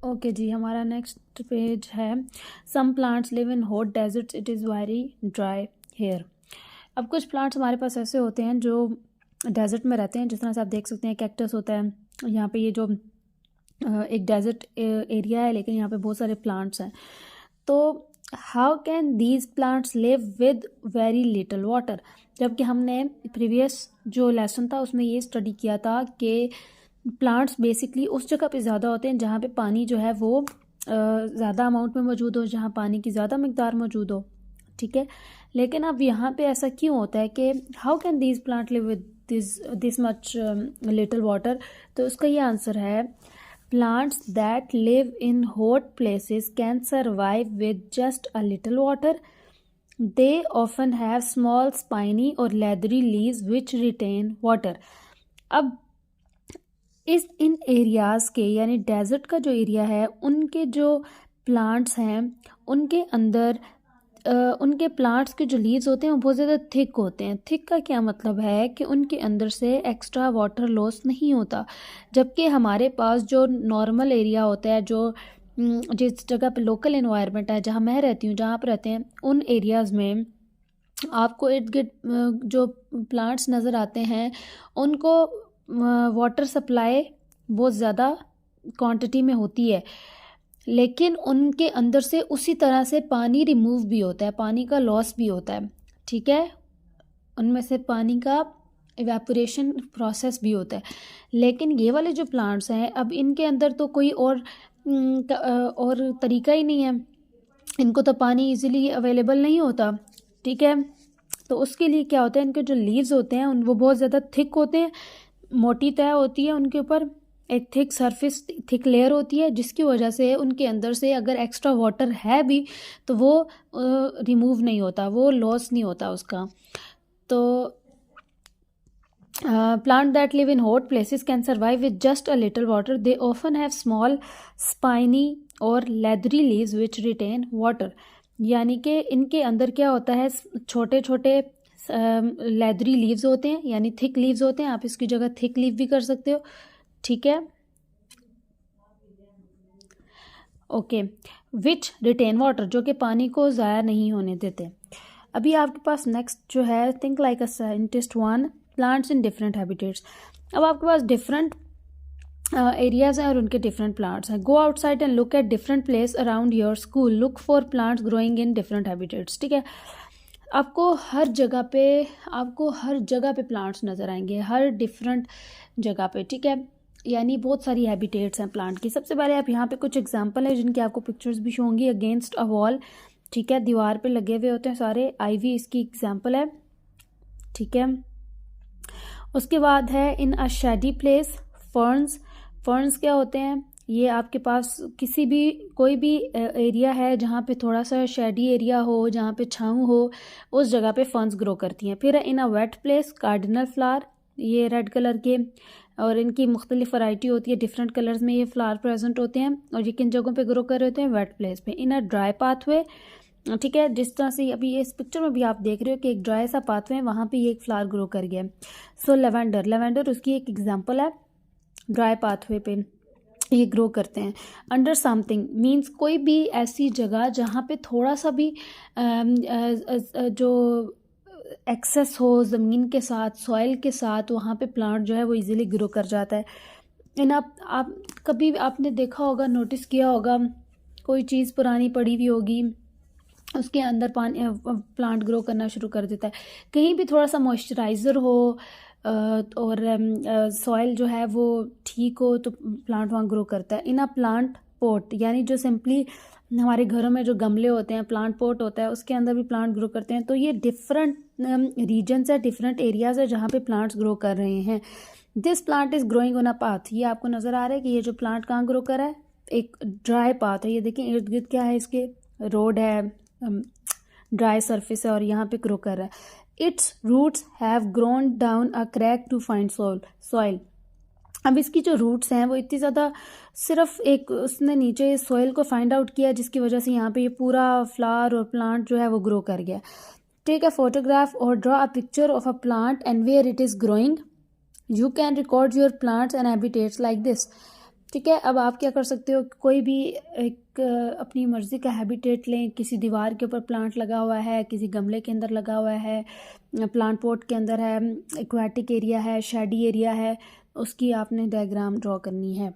Okay जी, हमारा next page है some plants live in hot deserts it is very dry here. अब कुछ plants हमारे पास ऐसे होते हैं जो डेजर्ट में रहते हैं, जिस तरह से आप देख सकते हैं कैक्टस होता है। यहाँ पे ये जो एक डेजर्ट एरिया है, लेकिन यहाँ पे बहुत सारे प्लांट्स हैं। तो how can these plants live with very little water, जबकि हमने प्रीवियस जो लेसन था उसमें ये स्टडी किया था कि प्लांट्स बेसिकली उस जगह पे ज़्यादा होते हैं जहाँ पे पानी जो है वो ज़्यादा अमाउंट में मौजूद हो, जहाँ पानी की ज़्यादा मकदार मौजूद हो। ठीक है, लेकिन अब यहाँ पे ऐसा क्यों होता है कि how can these plant live with this much little water. तो उसका ये आंसर है plants that live in hot places can survive with just a little water. They often have small spiny और leathery leaves which retain water. अब इन areas के, यानी desert का जो एरिया है, उनके जो प्लांट्स हैं उनके अंदर उनके प्लांट्स के जो लीव्स होते हैं वो बहुत ज़्यादा थिक होते हैं। थिक का क्या मतलब है कि उनके अंदर से एक्स्ट्रा वाटर लॉस नहीं होता, जबकि हमारे पास जो नॉर्मल एरिया होता है, जो जिस जगह पे लोकल इन्वायरमेंट है, जहाँ मैं रहती हूँ, जहाँ पर रहते हैं, उन एरियाज़ में आपको इर्द गिर्द जो प्लांट्स नज़र आते हैं उनको वाटर सप्लाई बहुत ज़्यादा क्वांटिटी में होती है, लेकिन उनके अंदर से उसी तरह से पानी रिमूव भी होता है, पानी का लॉस भी होता है। ठीक है, उनमें से पानी का इवेपोरेशन प्रोसेस भी होता है। लेकिन ये वाले जो प्लांट्स हैं, अब इनके अंदर तो कोई और तरीका ही नहीं है, इनको तो पानी इजीली अवेलेबल नहीं होता। ठीक है, तो उसके लिए क्या होता है, इनके जो लीव्स होते हैं वो बहुत ज़्यादा थिक होते हैं, मोटी तय होती है, उनके ऊपर एक थिक सरफेस, थिक लेयर होती है, जिसकी वजह से उनके अंदर से अगर एक्स्ट्रा वाटर है भी तो वो रिमूव नहीं होता, वो लॉस नहीं होता उसका। तो plant that live in hot places can survive with just a little water. They often have small spiny और leathery leaves which retain water. यानी कि इनके अंदर क्या होता है, छोटे छोटे लेदरी लीव्स होते हैं, यानी थिक लीव्स होते हैं। आप इसकी जगह थिक लीव भी कर सकते हो। ठीक है, ओके, विच रिटेन वाटर, जो कि पानी को ज़ाया नहीं होने देते। अभी आपके पास नेक्स्ट जो है think like a scientist one, plants in different habitats. अब आपके पास डिफरेंट एरियाज हैं और उनके डिफरेंट प्लांट्स हैं। Go outside and look at different place around your school, look for plants growing in different habitats. ठीक है, आपको हर जगह पे प्लांट्स नज़र आएंगे, हर डिफरेंट जगह पे। ठीक है, यानी बहुत सारी हैबिटेट्स हैं प्लांट की। सबसे पहले आप यहाँ पे कुछ एग्जांपल है जिनकी आपको पिक्चर्स भी शो होंगी। अगेंस्ट अ वॉल, ठीक है, दीवार पे लगे हुए होते हैं सारे, आईवी इसकी एग्जांपल है। ठीक है, उसके बाद है in a shady place, ferns. Ferns क्या होते हैं, ये आपके पास कोई भी एरिया है जहाँ पे थोड़ा सा शेडी एरिया हो, जहाँ पे छाँव हो, उस जगह पे फर्न्स ग्रो करती हैं। फिर इन अ वेट प्लेस, कार्डिनल फ्लावर, ये रेड कलर के, और इनकी मुख्तलिफ वैरायटी होती है, डिफरेंट कलर्स में ये फ्लावर प्रेजेंट होते हैं, और ये किन जगहों पे ग्रो कर रहे होते हैं, वेट प्लेस पे। इन अ ड्राई पाथवे, ठीक है, जिस तरह से अभी ये इस पिक्चर में भी आप देख रहे हो कि एक ड्राई सा पाथवे है, वहाँ पे ये एक फ्लावर ग्रो कर गया। सो लेवेंडर उसकी एक एग्जाम्पल है, ड्राई पाथवे पे ये ग्रो करते हैं। अंडर समथिंग मीन्स कोई भी ऐसी जगह जहाँ पे थोड़ा सा भी जो एक्सेस हो ज़मीन के साथ, सॉइल के साथ, वहाँ पे प्लांट जो है वो इजीली ग्रो कर जाता है। इन आप कभी आपने देखा होगा, नोटिस किया होगा, कोई चीज़ पुरानी पड़ी हुई होगी, उसके अंदर पानी प्लांट ग्रो करना शुरू कर देता है। कहीं भी थोड़ा सा मॉइस्चराइज़र हो और सॉइल जो है वो ठीक हो तो प्लांट वहाँ ग्रो करता है। इन अ प्लांट पॉट, यानी जो सिंपली हमारे घरों में जो गमले होते हैं, प्लांट पॉट होता है, उसके अंदर भी प्लांट ग्रो करते हैं। तो ये डिफरेंट रीजन्स है, डिफरेंट एरियाज है जहाँ पे प्लांट्स ग्रो कर रहे हैं। This plant is growing on a path, ये आपको नज़र आ रहा है कि ये जो प्लांट कहाँ ग्रो कर रहा है, एक ड्राई पाथ है। ये देखिए इर्द गिर्द क्या है, इसके रोड है, ड्राई सरफेस है, और यहाँ पे ग्रो कर रहा है। Its roots have grown down a crack to find soil. अब इसकी जो रूट्स हैं वो इतनी ज़्यादा, सिर्फ एक उसने नीचे सॉइल को फाइंड आउट किया, जिसकी वजह से यहाँ पे ये पूरा फ्लावर और प्लांट जो है वो ग्रो कर गया। टेक अ फोटोग्राफ और draw a picture of a plant and where it is growing. You can record your plants and habitats like this. ठीक है, अब आप क्या कर सकते हो, कोई भी एक अपनी मर्ज़ी का हैबिटेट लें। किसी दीवार के ऊपर प्लांट लगा हुआ है, किसी गमले के अंदर लगा हुआ है, प्लांट पॉट के अंदर है, एक्वाटिक एरिया है, शेडी एरिया है, उसकी आपने डायग्राम ड्रॉ करनी है।